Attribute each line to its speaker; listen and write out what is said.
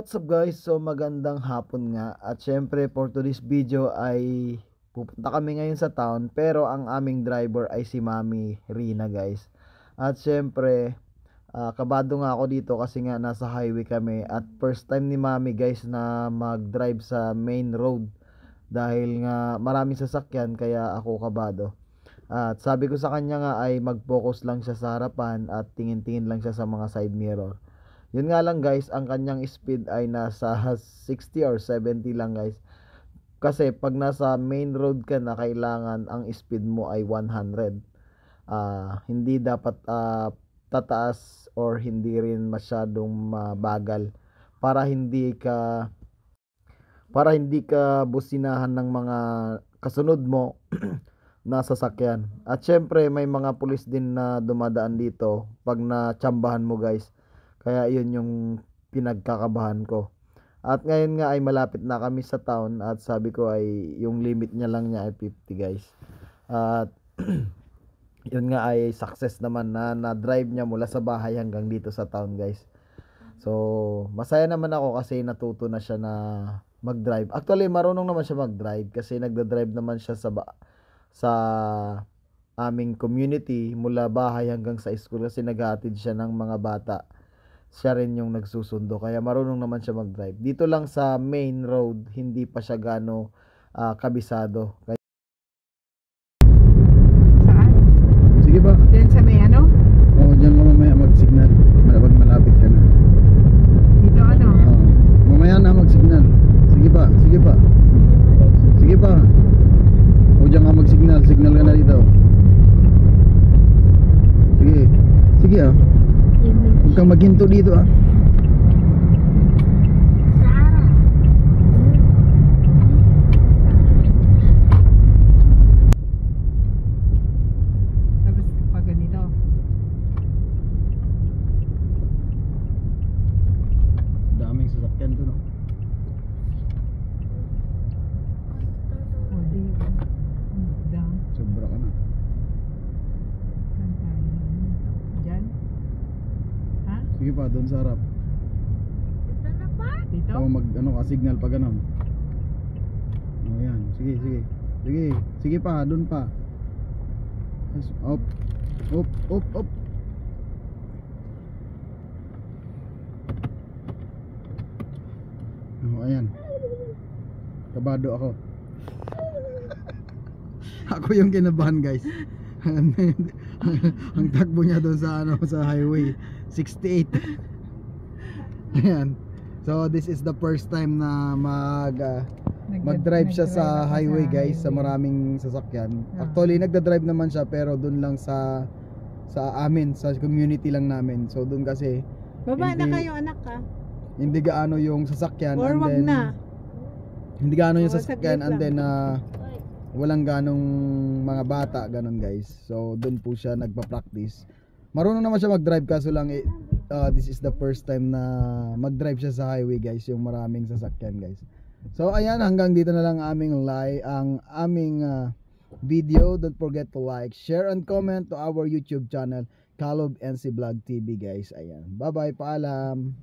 Speaker 1: what's up guys? So magandang hapon nga. At syempre for today's video ay pupunta kami ngayon sa town. Pero ang aming driver ay si Mami Rina guys. At syempre kabado nga ako dito kasi nga nasa highway kami. At first time ni Mami guys na mag-drive sa main road. Dahil nga maraming sasakyan kaya ako kabado. At sabi ko sa kanya nga ay mag-focus lang siya sa harapan at tingin-tingin lang siya sa mga side mirror. Yun nga lang guys, ang kanyang speed ay nasa 60 or 70 lang guys. Kasi pag nasa main road ka na, kailangan ang speed mo ay 100. Hindi dapat tataas or hindi rin masyadong mabagal para hindi ka businahan ng mga kasunod mo na sasakyan. At syempre may mga pulis din na dumadaan dito pag natsambahan mo guys. Kaya yun yung pinagkakabahan ko. At ngayon nga ay malapit na kami sa town at sabi ko ay yung limit niya lang niya ay 50 guys. At yun nga ay success naman na drive niya mula sa bahay hanggang dito sa town guys. So masaya naman ako kasi natuto na siya na mag-drive. Actually marunong naman siya mag-drive kasi nagda-drive naman siya sa aming community mula bahay hanggang sa school kasi naghahatid siya ng mga bata. Siya rin yung nagsusundo kaya marunong naman siya mag-drive. Dito lang sa main road hindi pa siya gaano kabisado.
Speaker 2: Saan?
Speaker 1: Sige ba?
Speaker 2: Diyan sa may ano?
Speaker 1: Oo, dyan ka mamaya mag-signal. Malapit ka na.
Speaker 2: Dito ano?
Speaker 1: Oo. Mamaya na mag-signal. Sige pa, sige pa. Sige pa. O dyan ka mag-signal. Signal ka na dito. Sige. Sige ah. Huwag kang maghinto dito ah.
Speaker 2: Tapos pag ganito.
Speaker 1: Daming sasakyan to no.
Speaker 2: O di. Down.
Speaker 1: Sobra ka na.
Speaker 2: Saan tayo? Diyan? Ha?
Speaker 1: Sige pa, doon sa harap.
Speaker 2: Dito?
Speaker 1: O signal pa ganon. O yan, sige, sige. Sige, sige pa, doon pa. Up, up, up, up. O ayan. Kabado ako. Ako yung kinabahan guys. Ang takbo niya doon sa highway 68. Ayan. So this is the first time na mag-drive siya sa highway guys, sa maraming sasakyan. Actually nagda-drive naman siya pero doon lang sa amin, sa community lang namin. So doon kasi
Speaker 2: Baba na kayo anak ka.
Speaker 1: hindi gaano yung sasakyan
Speaker 2: Or
Speaker 1: and
Speaker 2: wag
Speaker 1: then
Speaker 2: na.
Speaker 1: hindi gaano yung
Speaker 2: Oo,
Speaker 1: sasakyan
Speaker 2: saglit
Speaker 1: and then
Speaker 2: lang.
Speaker 1: walang ganong mga bata ganon guys. So doon po siya nagpa-practice. Marunong naman siya mag-drive kaso lang this is the first time na mag-drive siya sa highway guys, yung maraming sasakyan guys. So ayan, hanggang dito na lang ang aming video. Don't forget to like, share and comment to our YouTube channel Kalob NC Vlog TV guys. Ayan. Bye bye, paalam.